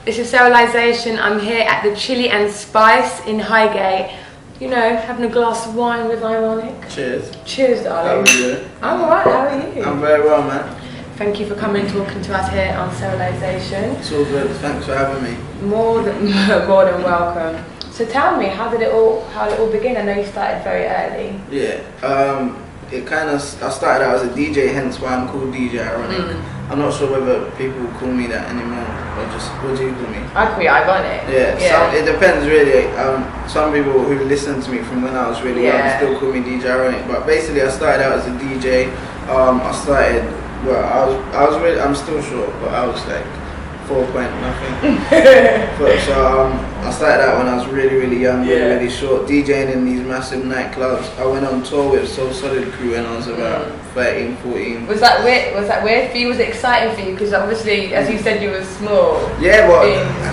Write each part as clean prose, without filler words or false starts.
This is Serelisation. I'm here at the Chili and Spice in Highgate. You know, having a glass of wine with IRONIK. Cheers. Cheers, darling. How are you? I'm alright, how are you? I'm very well, man. Thank you for coming and talking to us here on Serelisation. It's all good. Thanks for having me. More than welcome. So tell me, how did it all begin? I know you started very early. Yeah. I started out as a DJ, hence why I'm called DJ IRONIK. I'm not sure whether people call me that anymore, or just, what do you call me? I call you IRONIK. Yeah. It depends really. Some people who listen to me from when I was really young still call me DJ IRONIK. But basically, I started out as a DJ. I'm still short, but I was like 4 point nothing. I started out when I was really young, really short, DJing in these massive nightclubs. I went on tour with So Solid Crew when I was about 13, 14. Was that weird for you? Was it exciting for you? Because obviously, as you said, you were small. Yeah, but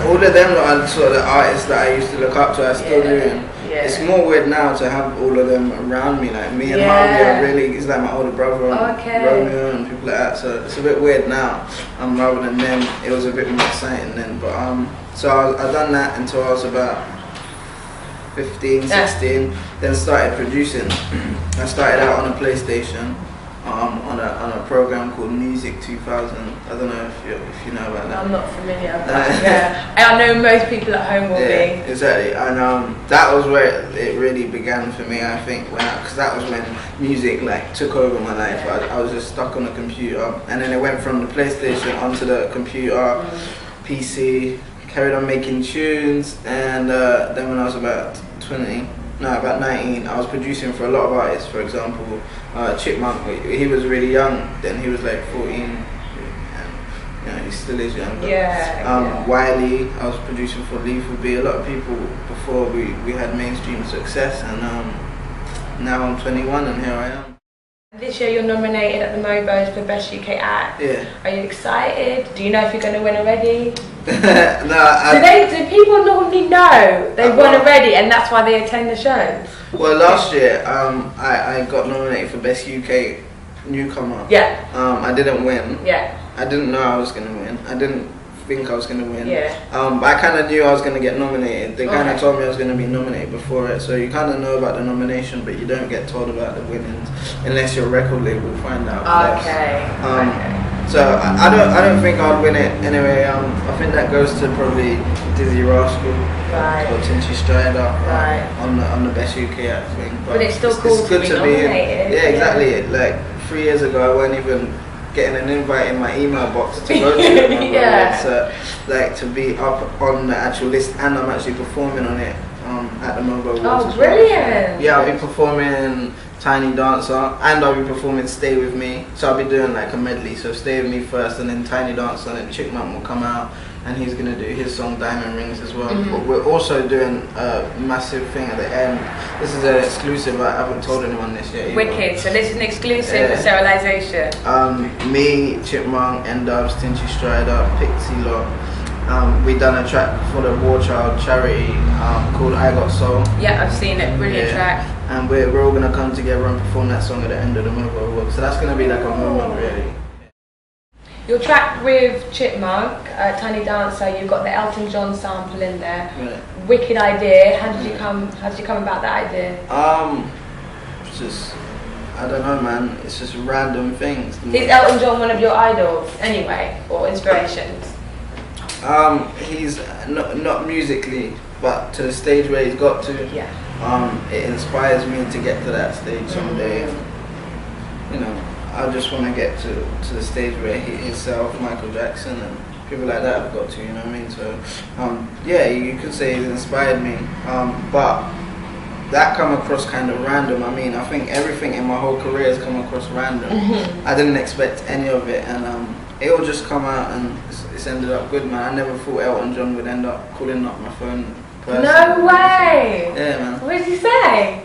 all of them are sort of the artists that I used to look up to. I still do. It's more weird now to have all of them around me. Like me and Harvey are really, he's like my older brother, Romeo and people like that. So it's a bit weird now. Rather than then, it was a bit more exciting then. But so I done that until I was about 15, 16. Then started producing. I started out on a PlayStation. On a program called Music 2000. I don't know if you know about that. I'm not familiar, but I know most people at home will be. Exactly, and that was where it really began for me. I think because that was when music like took over my life. I was just stuck on the computer, and then it went from the PlayStation onto the computer, PC. Carried on making tunes, and then when I was about 19, I was producing for a lot of artists. For example, Chipmunk, he was really young then, he was like 14, and he still is young. Wiley, I was producing for Lethal B, a lot of people before we had mainstream success, and now I'm 21 and here I am. This year you're nominated at the MOBOs for Best UK Act. Yeah. Are you excited? Do you know if you're going to win already? No. Do people normally know they've won already and that's why they attend the shows? Well, last year I got nominated for Best UK Newcomer. Yeah. I didn't win. Yeah. I didn't know I was going to win. I didn't think I was going to win. Yeah. But I kind of knew I was going to get nominated. They kind of told me I was going to be nominated before it, so you kind of know about the nomination, but you don't get told about the winnings unless your record label find out. Okay. So I don't think I'd win it anyway. I think that goes to probably Dizzy Rascal or Tinchy Strider on the Best UK Act thing. But it's still cool to be nominated. Yeah, exactly. Like 3 years ago, I weren't even getting an invite in my email box to go to it. Like to be up on the actual list, and I'm actually performing on it at the MOBO Awards. Oh, brilliant! Yeah, I'll be performing Tiny Dancer, and I'll be performing Stay With Me. So I'll be doing like a medley. So Stay With Me first, and then Tiny Dancer, and then Chipmunk will come out, and he's gonna do his song Diamond Rings as well. But we're also doing a massive thing at the end. This is an exclusive. I haven't told anyone this yet. Wicked. So this is an exclusive for Serelisation. Me, Chipmunk, n-dubz, Tinchy Strider, Pixie Lot. We done a track for the War Child charity called I Got Soul. Yeah, I've seen it. Brilliant track. And we're all gonna come together and perform that song at the end of the MOBO Awards. So that's gonna be like a moment, really. Your track with Chipmunk, Tiny Dancer, you've got the Elton John sample in there. Yeah. Wicked idea. How did you come about that idea? It's just, I don't know, man. It's just random things. Is Elton John one of your idols, anyway, or inspirations? He's not musically, but to the stage where he's got to. Yeah. It inspires me to get to that stage someday. You know, I just want to get to the stage where he himself, Michael Jackson, and people like that have got to. You know what I mean? So, yeah, you could say he's inspired me. But that come across kind of random. I mean, I think everything in my whole career has come across random. I didn't expect any of it, and it will just come out, and it's ended up good, man. I never thought Elton John would end up calling up my phone. No way! Yeah, man. What did he say?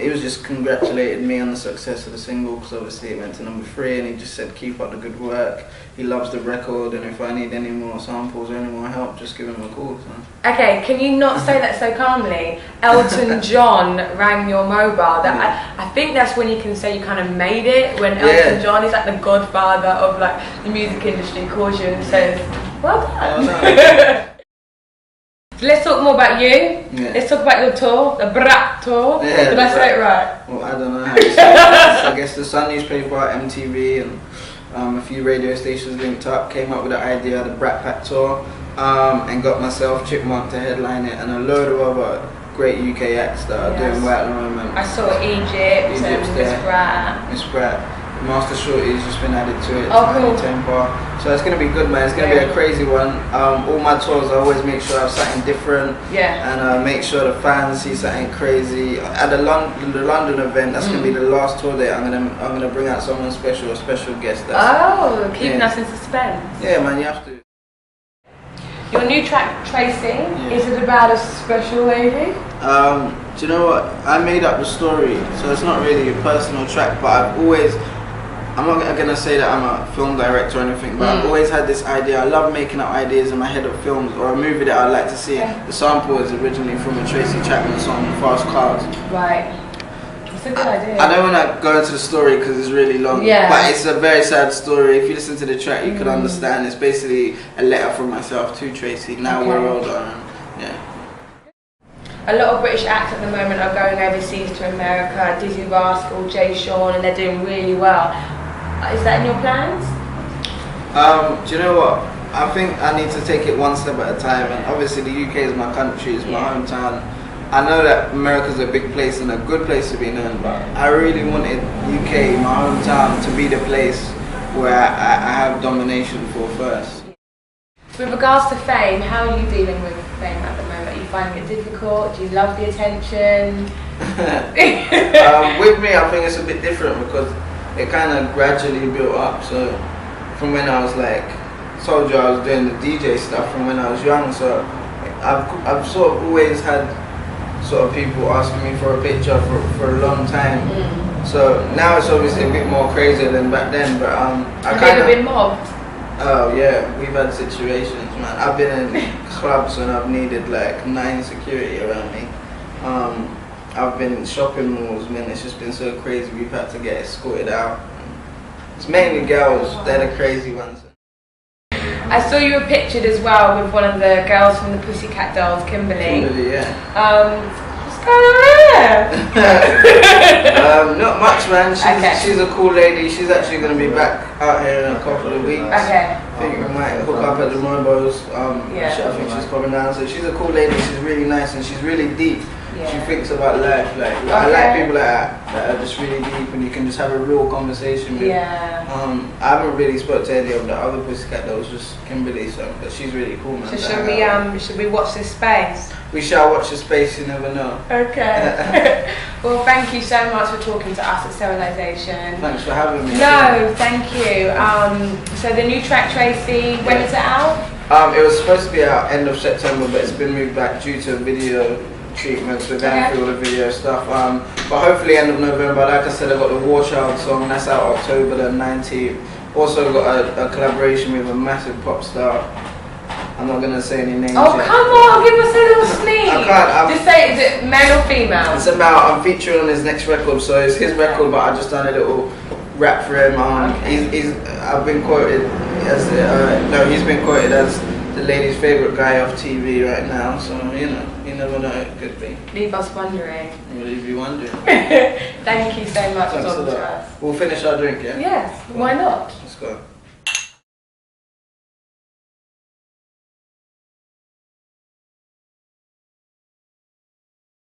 He was just congratulated me on the success of the single, because obviously it went to #3, and he just said keep up the good work. He loves the record, and if I need any more samples or any more help, just give him a call. So. Okay, can you not say that so calmly? Elton John rang your mobile. I think that's when you can say you kind of made it, when Elton John is like the godfather of like the music industry, calls you and says, well done. Oh, no. So let's talk more about you. Yeah. Let's talk about your tour, the BRRAAAPP Tour. Yeah, Did I say it right? Well, I don't know how to say it. I guess the Sun newspaper, MTV, and a few radio stations linked up, came up with the idea of the BRRAAAPP Tour, and got myself, Chipmunk, to headline it, and a load of other great UK acts that are doing well at the moment. I saw Egypt and Miss BRRAAAPP. Miss BRRRAAPP. Master Shorty's just been added to it. Oh, cool. Tempo. So it's going to be good, man. It's going to be a crazy one. All my tours, I always make sure I have something different. Yeah. And make sure the fans see something crazy. At the London event, that's going to be the last tour there. I'm gonna bring out someone special, a special guest. Keeping us in suspense. Yeah, man, you have to. Your new track, Tracy, is it about a special lady? Do you know what? I made up the story, so it's not really a personal track, but I'm not going to say that I'm a film director or anything, but I've always had this idea. I love making up ideas in my head of films or a movie that I'd like to see. The sample is originally from a Tracy Chapman song, Fast Cars. Right. It's a good idea. I don't want to go into the story because it's really long, but it's a very sad story. If you listen to the track, you can understand. It's basically a letter from myself to Tracy. Now we're older. A lot of British acts at the moment are going overseas to America, Dizzy Rascal, Jay Sean, and they're doing really well. Is that in your plans? Do you know what? I think I need to take it one step at a time, and obviously the UK is my country, it's my hometown. I know that America's a big place and a good place to be known, but I really wanted UK, my hometown, to be the place where I have domination for first. With regards to fame, how are you dealing with fame at the moment? Are you finding it difficult? Do you love the attention? With me, I think it's a bit different because it kind of gradually built up. So from when I was told you I was doing the DJ stuff from when I was young. So I've sort of always had sort of people asking me for a picture for a long time. So now it's obviously a bit more crazier than back then. But Have you ever been mobbed? Oh yeah, we've had situations, man. I've been in clubs and I've needed 9 security around me. I've been in shopping malls, man. It's just been so crazy. We've had to get escorted out. It's mainly girls. They're the crazy ones. I saw you were pictured as well with one of the girls from the Pussycat Dolls, Kimberly. Kimberly, yeah. What's going on there? Not much, man. She's a cool lady. She's actually going to be back out here in a couple of weeks. I think we might hook up at the Mobos. I think she's coming down. So she's a cool lady. She's really nice and she's really deep. She thinks about life. I like people that are just really deep and you can just have a real conversation with. I haven't really spoke to any of the other Pussycat Dolls, just Kimberly. But she's really cool, man. So should we watch this space? We shall watch the space. You never know. Okay. Well, thank you so much for talking to us at Serelisation. Thanks for having me. No, thank you. So the new track, Tracy, when is it out? It was supposed to be out end of September, but it's been moved back due to video treatments. We're going through all the video stuff. But hopefully end of November. Like I said, I've got the War Child song, that's out October the 19th. Also got a collaboration with a massive pop star. I'm not going to say any names Oh, yet. come on, give us a little sneak. I can't. Just say, is it male or female? It's about, I'm featuring on his next record, so it's his record, but I just done a little rap for him. I've been quoted as, he's been quoted as the lady's favourite guy off TV right now, so you never know, it could be. Leave us wondering. We'll leave you wondering. Thank you so much for talking to us. We'll finish our drink, yeah? Yes, why not? Let's go.